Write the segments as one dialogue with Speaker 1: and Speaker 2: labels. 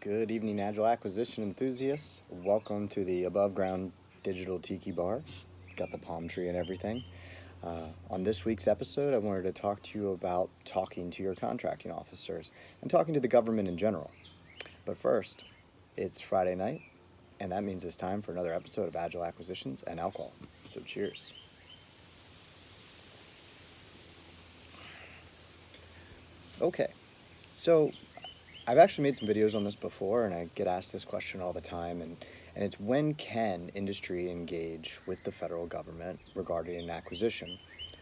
Speaker 1: Good evening, Agile acquisition enthusiasts. Welcome to the above ground digital tiki bar. Got the palm tree and everything. On this week's episode, I wanted to talk to you about talking to your contracting officers and talking to the government in general. But first, it's Friday night, and that means it's time for another episode of Agile Acquisitions and Alcohol. So cheers. Okay, so I've actually made some videos on this before, and I get asked this question all the time, and it's when can industry engage with the federal government regarding an acquisition?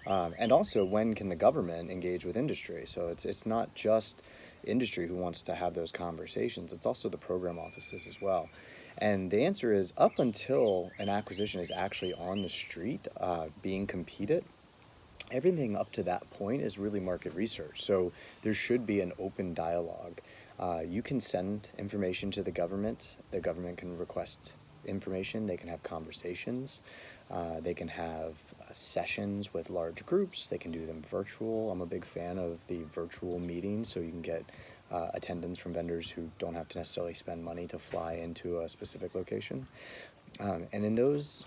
Speaker 1: And also, when can the government engage with industry? So it's not just industry who wants to have those conversations, it's also the program offices as well. And the answer is up until an acquisition is actually on the street being competed, everything up to that point is really market research. So there should be an open dialogue. You can send information to the government can request information, they can have conversations, they can have sessions with large groups, they can do them virtual. I'm a big fan of the virtual meetings, so you can get attendance from vendors who don't have to necessarily spend money to fly into a specific location. And in those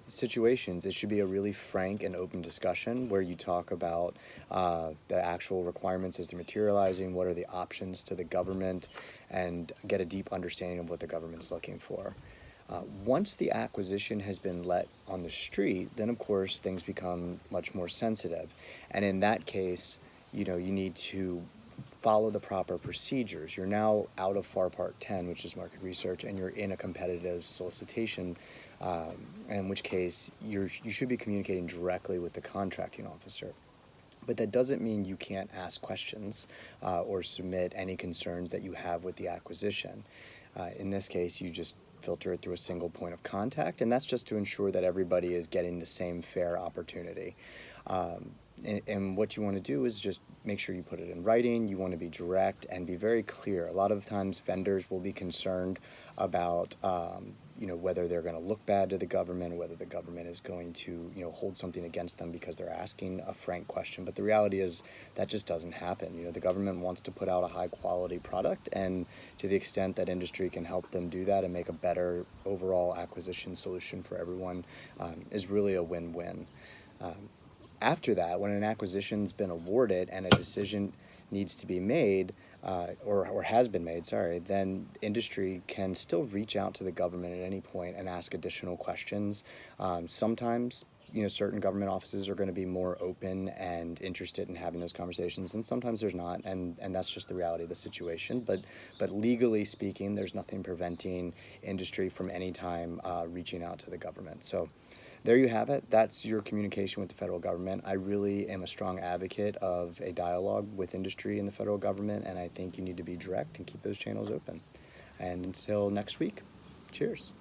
Speaker 1: situations, it should be a really frank and open discussion where you talk about the actual requirements as they're materializing, what are the options to the government, and get a deep understanding of what the government's looking for. Once the acquisition has been let on the street, then of course things become much more sensitive. And in that case, you need to follow the proper procedures. You're now out of FAR Part 10, which is market research, and you're in a competitive solicitation, in which case you should be communicating directly with the contracting officer. But that doesn't mean you can't ask questions or submit any concerns that you have with the acquisition. In this case, you just filter it through a single point of contact, and that's just to ensure that everybody is getting the same fair opportunity. And what you want to do is just make sure you put it in writing. You want to be direct and be very clear. A lot of times vendors will be concerned about whether they're going to look bad to the government, or whether the government is going to hold something against them because they're asking a frank question. But the reality is that just doesn't happen. The government wants to put out a high quality product, and to the extent that industry can help them do that and make a better overall acquisition solution for everyone is really a win-win. After that, when an acquisition's been awarded and a decision needs to be made, or has been made, then industry can still reach out to the government at any point and ask additional questions. Sometimes, certain government offices are going to be more open and interested in having those conversations, and sometimes there's not, and that's just the reality of the situation. But legally speaking, there's nothing preventing industry from any time reaching out to the government. So there you have it. That's your communication with the federal government. I really am a strong advocate of a dialogue with industry and the federal government, and I think you need to be direct and keep those channels open. And until next week, cheers.